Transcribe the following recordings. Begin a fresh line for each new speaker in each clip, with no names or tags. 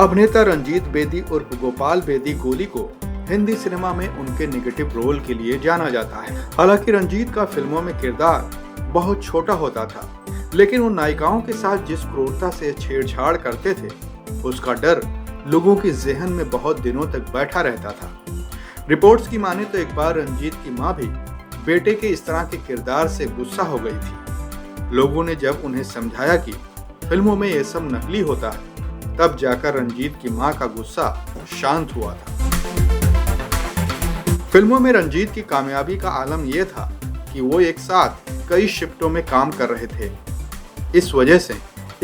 अभिनेता रंजीत बेदी उर्फ गोपाल बेदी गोली को हिंदी सिनेमा में उनके नेगेटिव रोल के लिए जाना जाता है। हालांकि रंजीत का फिल्मों में किरदार बहुत छोटा होता था, लेकिन वो नायिकाओं के साथ जिस क्रूरता से छेड़छाड़ करते थे, उसका डर लोगों के ज़हन में बहुत दिनों तक बैठा रहता था। रिपोर्ट्स की माने तो एक बार रंजीत की मां भी बेटे के इस तरह के किरदार से गुस्सा हो गई थी। लोगों ने जब उन्हें समझाया कि फिल्मों में ये सब नकली होता है, तब जाकर रंजीत की मां का गुस्सा शांत हुआ था। फिल्मों में रंजीत की कामयाबी का आलम यह था कि वो एक साथ कई शिफ्टों में काम कर रहे थे। इस वजह से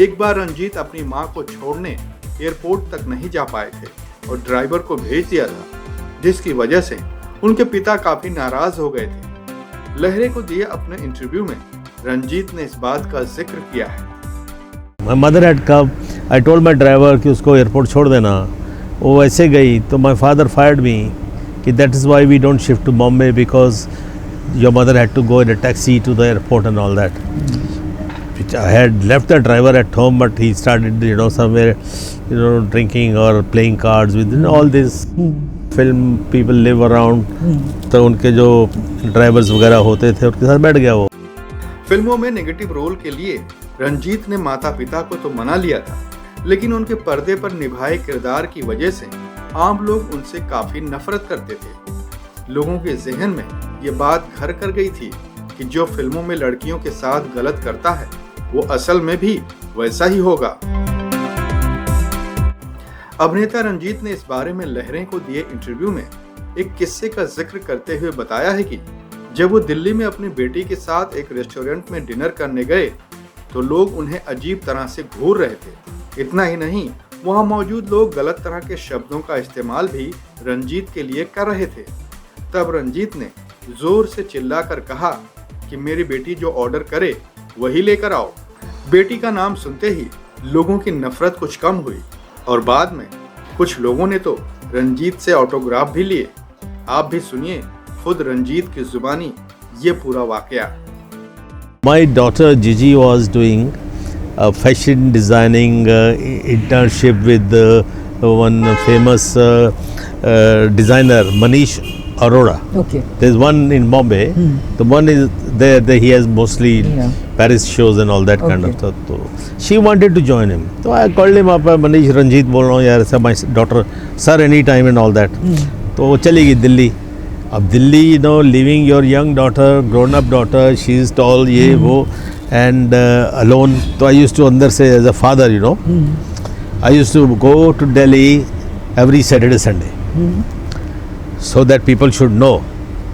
एक बार रंजीत अपनी मां को छोड़ने एयरपोर्ट तक नहीं जा पाए थे और ड्राइवर को भेज दिया था, जिसकी वजह से उनके पिता काफी नाराज हो गए थे। लहरे को दिए अपने इंटरव्यू में रंजीत ने इस बात का जिक्र किया है।
My mother had come. I told my driver कि उसको एयरपोर्ट छोड़ देना। वो वैसे गई तो my father fired me कि that is why we don't shift to Bombay because your mother had to go in a taxi to the airport and all that. Which I had left the driver at home, but he started somewhere drinking or playing cards with all these film people live around. तो उनके जो drivers वगैरह होते थे उनके साथ बैठ गया वो।
फिल्मों में नेगेटिव रोल के लिए रंजीत ने माता पिता को तो मना लिया था, लेकिन उनके पर्दे पर निभाए किरदार की वजह से आम लोग उनसे काफी नफरत करते थे। लोगों के जहन में ये बात घर कर गई थी कि जो फिल्मों में लड़कियों के साथ गलत करता है, वो असल में भी वैसा ही होगा। अभिनेता रंजीत ने इस बारे में लहरें को दिए इंटरव्यू में एक किस्से का जिक्र करते हुए बताया है कि जब वो दिल्ली में अपनी बेटी के साथ एक रेस्टोरेंट में डिनर करने गए तो लोग उन्हें अजीब तरह से घूर रहे थे। इतना ही नहीं, वहां मौजूद लोग गलत तरह के शब्दों का इस्तेमाल भी रंजीत के लिए कर रहे थे। तब रंजीत ने जोर से चिल्लाकर कहा कि मेरी बेटी जो ऑर्डर करे वही लेकर आओ। बेटी का नाम सुनते ही लोगों की नफरत कुछ कम हुई और बाद में कुछ लोगों ने तो रंजीत से ऑटोग्राफ भी लिए। आप भी सुनिए खुद रंजीत की जुबानी ये पूरा वाकया।
My daughter Gigi was doing a fashion designing internship with one famous designer Manish Arora.
Okay.
There's one in Bombay. The one is there. He has mostly Paris shows and all that kind of stuff. So she wanted to join him. So I called him up. Manish Ranjit बोल रहा हूँ यार, my daughter, sir anytime and all that. तो वो चली गई दिल्ली। अब Delhi living your young daughter, grown up daughter, she is tall, ये वो एंड अलोन। तो आई यूज्ड टू अंदर से as a father I used to go to Delhi every Saturday Sunday so that people should know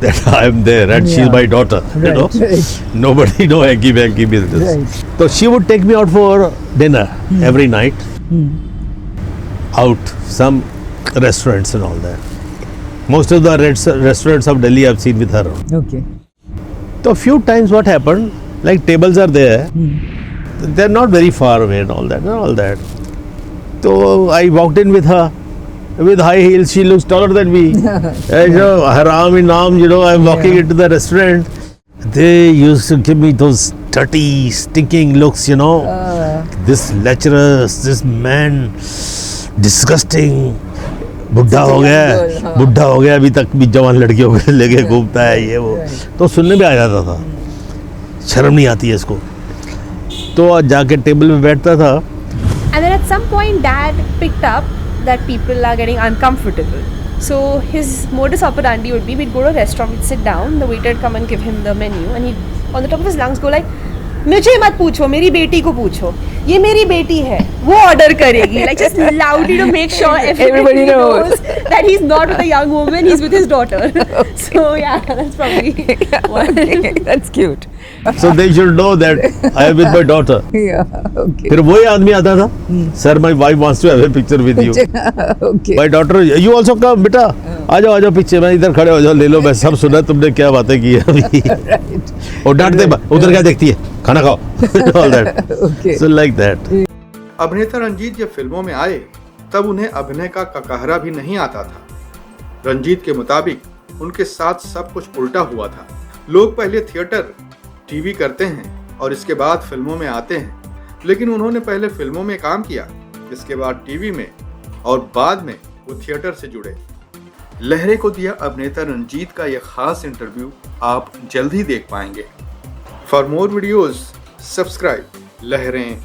that I am there and she is my daughter. Nobody know hanky business. So she would take me out for dinner every night, out some restaurants and all that. Most of the restaurants of Delhi I've seen with her.
Okay.
So a few times what happened, like tables are there, they're not very far away and all that. So I walked in with her, with high heels, she looks taller than me. Her arm in arm, I'm walking into the restaurant. They used to give me those dirty, stinking looks, This lecherous, this man, disgusting. बुढ़ा हो गया अभी तक भी जवान लड़कियों को लेके घूमता है ये वो। तो सुनने में आ जाता था, शर्म नहीं आती है इसको। तो जाके टेबल पे बैठता था।
And then at some point dad picked up that people are getting uncomfortable. So his modus operandi would be, we'd go to a restaurant, we'd sit down, the waiter would come and give him the menu and he'd on the top of his lungs go like, मुझे मत पूछो, मेरी बेटी को पूछो, ये मेरी बेटी है, वो ऑर्डर करेगी, like just loudly to make sure everybody knows that he's not with a young woman, he's with his daughter. So yeah, that's probably one.
That's cute.
So they should know that I am with my daughter.
Yeah, okay.
फिर वही आदमी आता था, sir my wife wants to have a picture with you.
Okay.
My daughter, you also come बेटा, आ जाओ पीछे, मैं इधर खड़े हो जाओ, ले लो, मैं सब सुना तुमने क्या बातें की है अभी। और डांटते उधर क्या देखती है, खाना खाओ। All that.
Okay.
So like that.
अभिनेता रंजीत जब फिल्मों में आए तब उन्हें अभिनय का ककहरा भी नहीं आता था। रंजीत के मुताबिक उनके साथ सब कुछ उल्टा हुआ था। लोग पहले थिएटर, टीवी करते हैं और इसके बाद फिल्मों में आते हैं, लेकिन उन्होंने पहले फिल्मों में काम किया, इसके बाद टीवी में और बाद में वो थिएटर से जुड़े। लहरे को दिया अभिनेता रंजीत का यह खास इंटरव्यू आप जल्द ही देख पाएंगे। फॉर मोर वीडियोस सब्सक्राइब लहरें